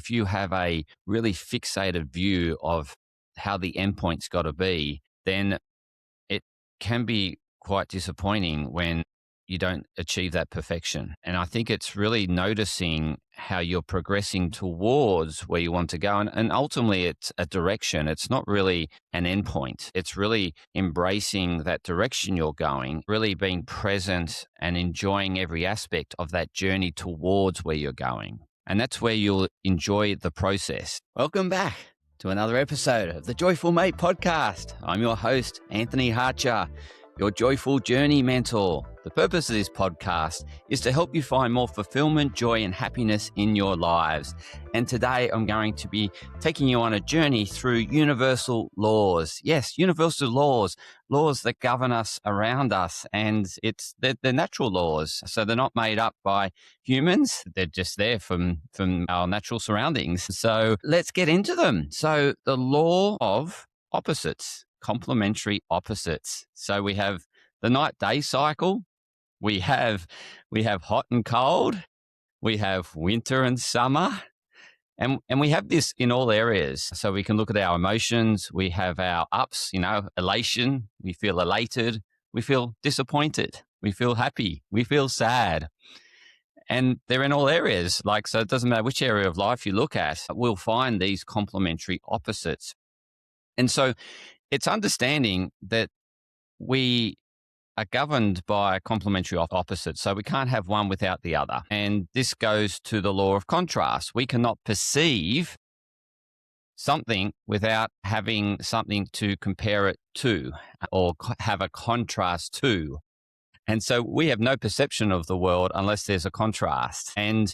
if you have a really fixated view of how the endpoint's got to be, then it can be quite disappointing when you don't achieve that perfection. And I think it's really noticing how you're progressing towards where you want to go. And ultimately, it's a direction. It's not really an endpoint. It's really embracing that direction you're going, really being present and enjoying every aspect of that journey towards where you're going. And that's where you'll enjoy the process. Welcome back to another episode of the Joyful Mate podcast. I'm your host, Anthony Hartcher, your joyful journey mentor. The purpose of this podcast is to help you find more fulfillment, joy, and happiness in your lives. And today I'm going to be taking you on a journey through universal laws. Yes, universal laws that govern us around us. And they're natural laws. So they're not made up by humans. They're just there from our natural surroundings. So let's get into them. So the law of opposites. Complementary opposites. So we have the night-day cycle. We have hot and cold. We have winter and summer. And we have this in all areas. So we can look at our emotions. We have our ups, elation. We feel elated. We feel disappointed. We feel happy. We feel sad. And they're in all areas. So it doesn't matter which area of life you look at, we'll find these complementary opposites. And so it's understanding that we are governed by complementary opposites. So we can't have one without the other. And this goes to the law of contrast. We cannot perceive something without having something to compare it to or have a contrast to. And so we have no perception of the world unless there's a contrast. And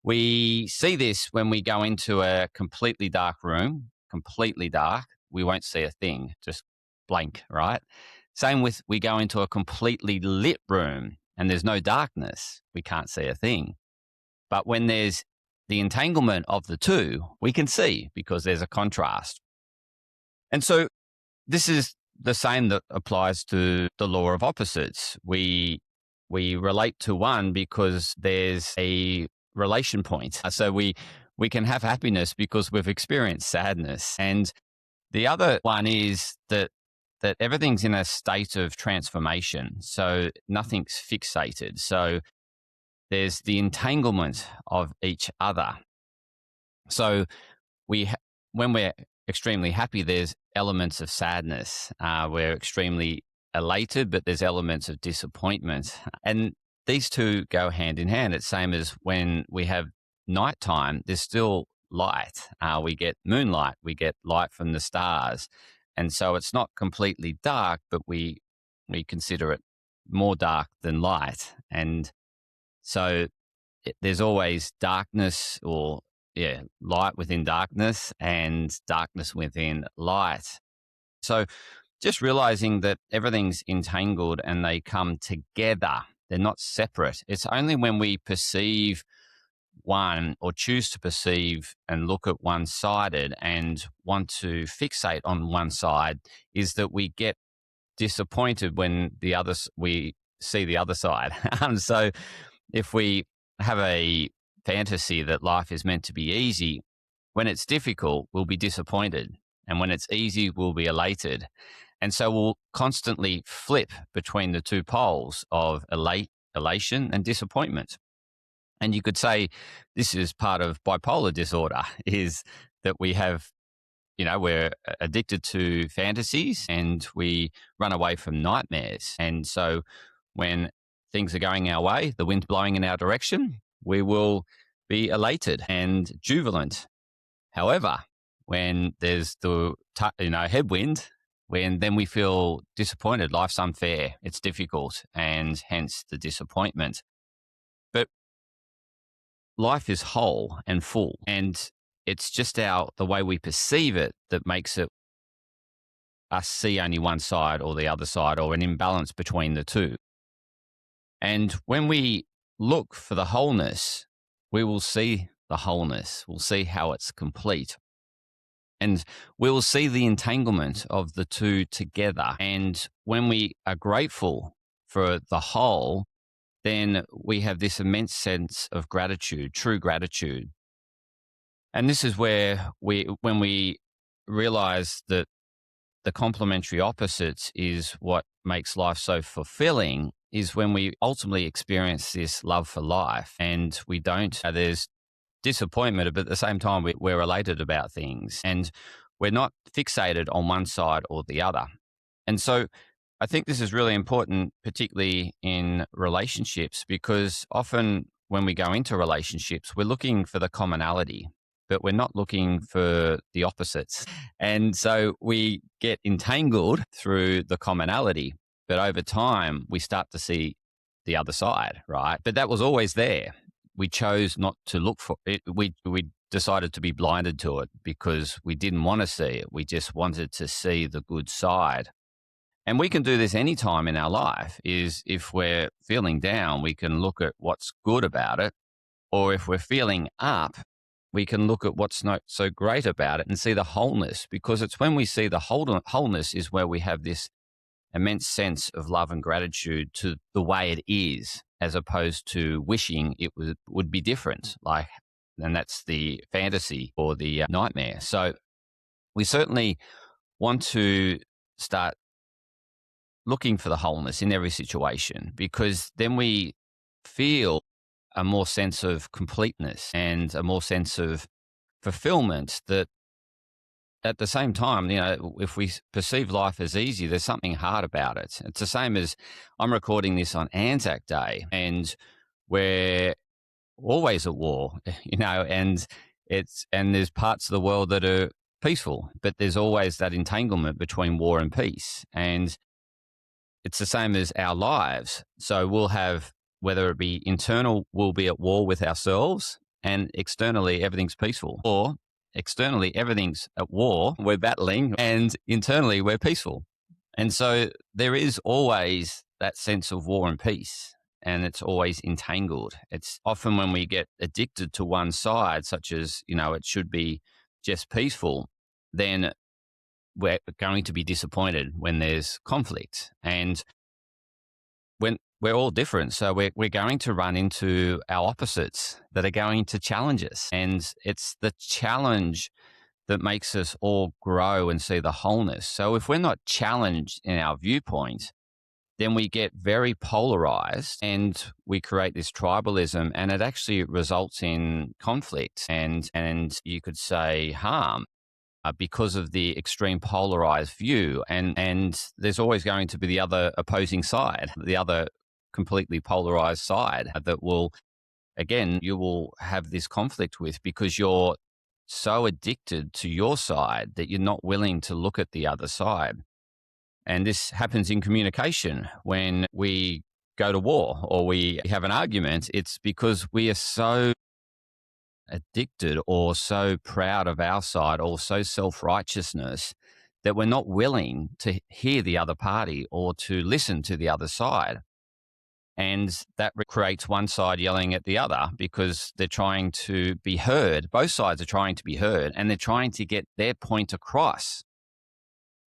we see this when we go into a completely dark room, completely dark. We won't see a thing, just blank, right? Same with we go into a completely lit room and there's no darkness, we can't see a thing. But when there's the entanglement of the two, we can see because there's a contrast. And so this is the same that applies to the law of opposites. We relate to one because there's a relation point. So we can have happiness because we've experienced sadness. And the other one is that everything's in a state of transformation. So nothing's fixated. So there's the entanglement of each other. So when we're extremely happy, there's elements of sadness. We're extremely elated, but there's elements of disappointment. And these two go hand in hand. It's same as when we have nighttime, there's still light. We get moonlight, we get light from the stars. And so it's not completely dark, but we consider it more dark than light. And so there's always darkness light within darkness and darkness within light. So just realizing that everything's entangled and they come together. They're not separate. It's only when we perceive one or choose to perceive and look at one-sided and want to fixate on one side is that we get disappointed when we see the other side. So if we have a fantasy that life is meant to be easy, when it's difficult, we'll be disappointed. And when it's easy, we'll be elated. And so we'll constantly flip between the two poles of elation and disappointment. And you could say this is part of bipolar disorder, is that we have, we're addicted to fantasies and we run away from nightmares. And so when things are going our way, the wind's blowing in our direction, we will be elated and jubilant. However, when there's the headwind, then we feel disappointed. Life's unfair. It's difficult, and hence the disappointment. But life is whole and full, and it's just the way we perceive it that makes it us see only one side or the other side, or an imbalance between the two. And when we look for the wholeness, we will see the wholeness. We'll see how it's complete. And we will see the entanglement of the two together. And when we are grateful for the whole, then we have this immense sense of gratitude, true gratitude. And this is where when we realize that the complementary opposites is what makes life so fulfilling, is when we ultimately experience this love for life and we don't, there's disappointment, but at the same time, we're elated about things and we're not fixated on one side or the other. And so I think this is really important, particularly in relationships, because often when we go into relationships, we're looking for the commonality, but we're not looking for the opposites. And so we get entangled through the commonality, but over time, we start to see the other side, right? But that was always there. We chose not to look for it. We decided to be blinded to it because we didn't want to see it. We just wanted to see the good side. And we can do this anytime in our life. Is if we're feeling down, we can look at what's good about it. Or if we're feeling up, we can look at what's not so great about it and see the wholeness, because it's when we see the wholeness is where we have this immense sense of love and gratitude to the way it is, as opposed to wishing it would be different. And that's the fantasy or the nightmare. So we certainly want to start looking for the wholeness in every situation, because then we feel a more sense of completeness and a more sense of fulfillment. That at the same time, if we perceive life as easy, there's something hard about it. It's the same as I'm recording this on Anzac Day, and we're always at war, and there's parts of the world that are peaceful, but there's always that entanglement between war and peace. And it's the same as our lives. So we'll have, whether it be internal, we'll be at war with ourselves, and externally, everything's peaceful. Or externally, everything's at war, we're battling, and internally, we're peaceful. And so there is always that sense of war and peace, and it's always entangled. It's often when we get addicted to one side, such as, it should be just peaceful, then we're going to be disappointed when there's conflict. And when we're all different, so we're going to run into our opposites that are going to challenge us. And it's the challenge that makes us all grow and see the wholeness. So if we're not challenged in our viewpoint, then we get very polarized and we create this tribalism, and it actually results in conflict and you could say harm. Because of the extreme polarized view. And there's always going to be the other opposing side, the other completely polarized side that you will have this conflict with, because you're so addicted to your side that you're not willing to look at the other side. And this happens in communication when we go to war or we have an argument. It's because we are so addicted or so proud of our side or so self-righteousness that we're not willing to hear the other party or to listen to the other side. And that creates one side yelling at the other because they're trying to be heard. Both sides are trying to be heard and they're trying to get their point across.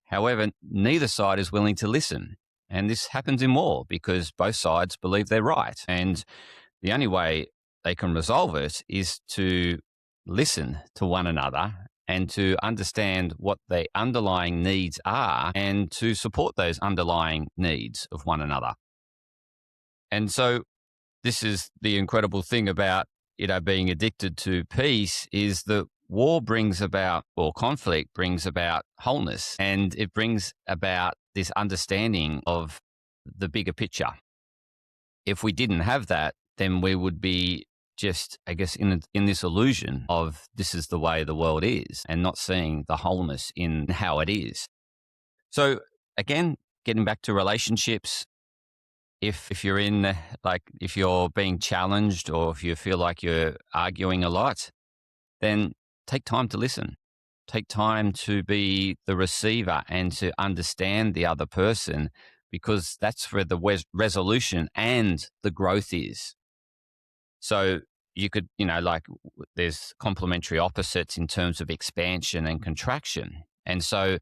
However, neither side is willing to listen. And this happens in war because both sides believe they're right. And the only way they can resolve it is to listen to one another and to understand what the underlying needs are and to support those underlying needs of one another. And so this is the incredible thing about, being addicted to peace, is that war brings about, or conflict brings about, wholeness, and it brings about this understanding of the bigger picture. If we didn't have that, then we would be just, I guess, in this illusion of this is the way the world is and not seeing the wholeness in how it is. So again, getting back to relationships, if you're if you're being challenged or if you feel like you're arguing a lot, then take time to listen. Take time to be the receiver and to understand the other person, because that's where the resolution and the growth is. So you could, there's complementary opposites in terms of expansion and contraction. And so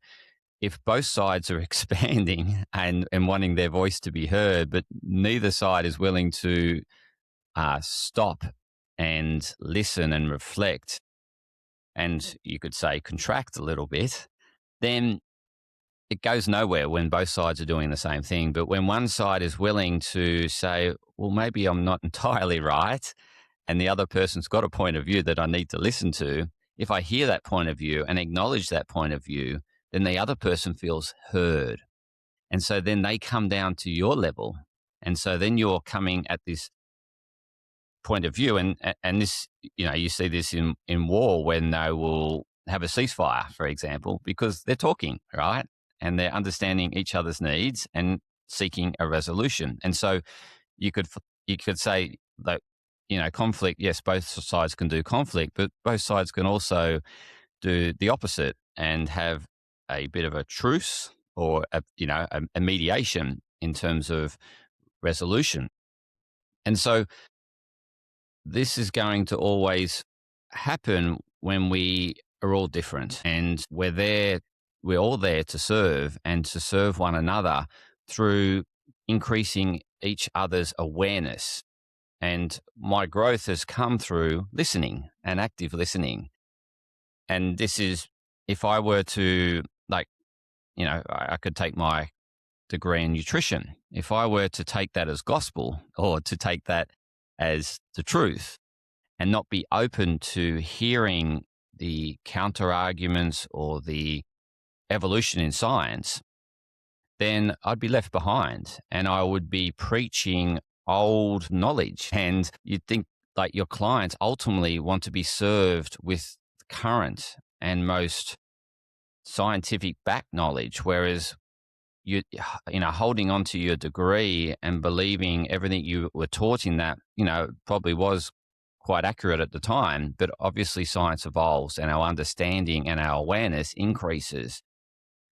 if both sides are expanding and wanting their voice to be heard, but neither side is willing to stop and listen and reflect, and you could say contract a little bit, then it goes nowhere when both sides are doing the same thing. But when one side is willing to say, well, maybe I'm not entirely right, and the other person's got a point of view that I need to listen to, if I hear that point of view and acknowledge that point of view, then the other person feels heard. And so then they come down to your level. And so then you're coming at this point of view. And this, you see this in war when they will have a ceasefire, for example, because they're talking, right? And they're understanding each other's needs and seeking a resolution. And so you could say that, conflict, yes, both sides can do conflict, but both sides can also do the opposite and have a bit of a truce or a mediation in terms of resolution. And so this is going to always happen when we are all different, and we're all there to serve and to serve one another through increasing each other's awareness. And my growth has come through listening and active listening. And this is, if I were to, I could take my degree in nutrition. If I were to take that as gospel, or to take that as the truth, and not be open to hearing the counter arguments or the evolution in science, then I'd be left behind and I would be preaching old knowledge. And you'd think, like, your clients ultimately want to be served with current and most scientific back knowledge, whereas holding on to your degree and believing everything you were taught in that, probably was quite accurate at the time, but obviously science evolves and our understanding and our awareness increases.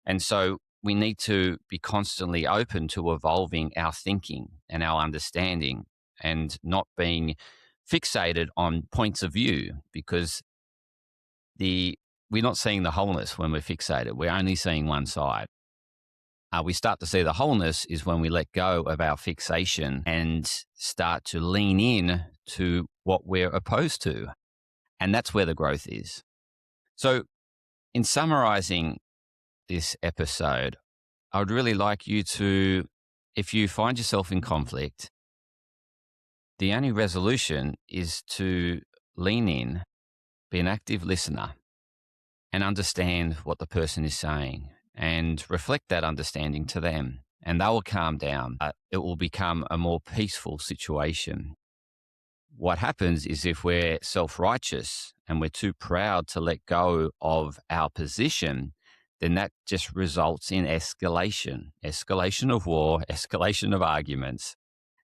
And so we need to be constantly open to evolving our thinking and our understanding, and not being fixated on points of view, because we're not seeing the wholeness when we're fixated. We're only seeing one side. We start to see the wholeness is when we let go of our fixation and start to lean in to what we're opposed to. And that's where the growth is. So in summarizing this episode, I would really like you to, if you find yourself in conflict, the only resolution is to lean in, be an active listener, and understand what the person is saying, and reflect that understanding to them, and they will calm down. It will become a more peaceful situation. What happens is, if we're self-righteous and we're too proud to let go of our position, then that just results in escalation of war, escalation of arguments,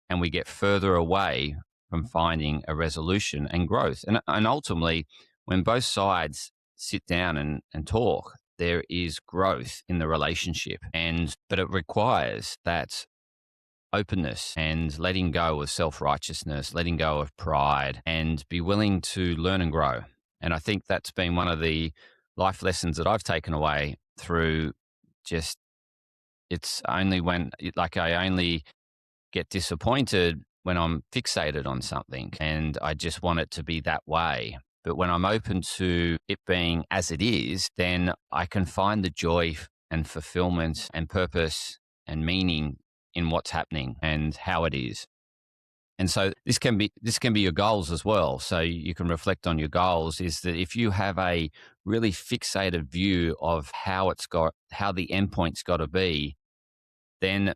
and we get further away from finding a resolution and growth. And ultimately, when both sides sit down and talk, there is growth in the relationship. But it requires that openness and letting go of self-righteousness, letting go of pride, and be willing to learn and grow. And I think that's been one of the life lessons that I've taken away through just, it's only when, I only get disappointed when I'm fixated on something and I just want it to be that way. But when I'm open to it being as it is, then I can find the joy and fulfillment and purpose and meaning in what's happening and how it is. And so this can be your goals as well. So you can reflect on your goals, is that if you have a really fixated view of how the endpoint's got to be, then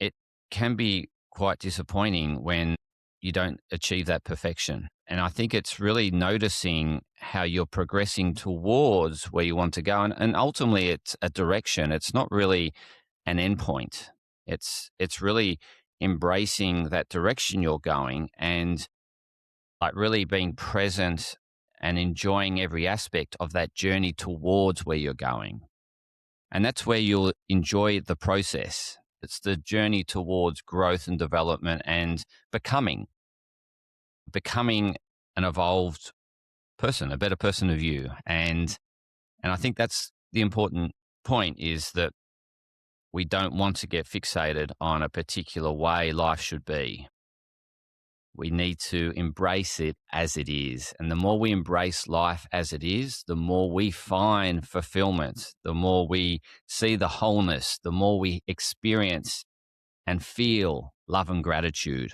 it can be quite disappointing when you don't achieve that perfection. And I think it's really noticing how you're progressing towards where you want to go. And ultimately it's a direction. It's not really an endpoint. It's really embracing that direction you're going, and like really being present and enjoying every aspect of that journey towards where you're going. And that's where you'll enjoy the process. It's the journey towards growth and development and becoming an evolved person, a better person of you. And I think that's the important point, is that we don't want to get fixated on a particular way life should be. We need to embrace it as it is. And the more we embrace life as it is, the more we find fulfillment, the more we see the wholeness, the more we experience and feel love and gratitude.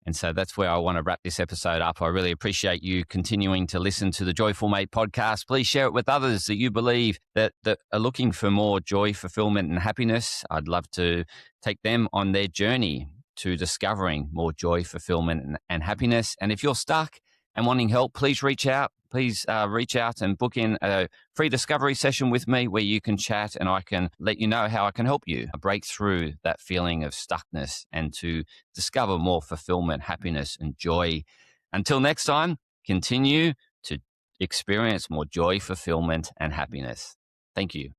And so that's where I want to wrap this episode up. I really appreciate you continuing to listen to the Joyful Mate podcast. Please share it with others that you believe that are looking for more joy, fulfillment, and happiness. I'd love to take them on their journey to discovering more joy, fulfillment, and happiness. And if you're stuck and wanting help, please reach out. Please reach out and book in a free discovery session with me where you can chat and I can let you know how I can help you break through that feeling of stuckness and to discover more fulfillment, happiness, and joy. Until next time, continue to experience more joy, fulfillment, and happiness. Thank you.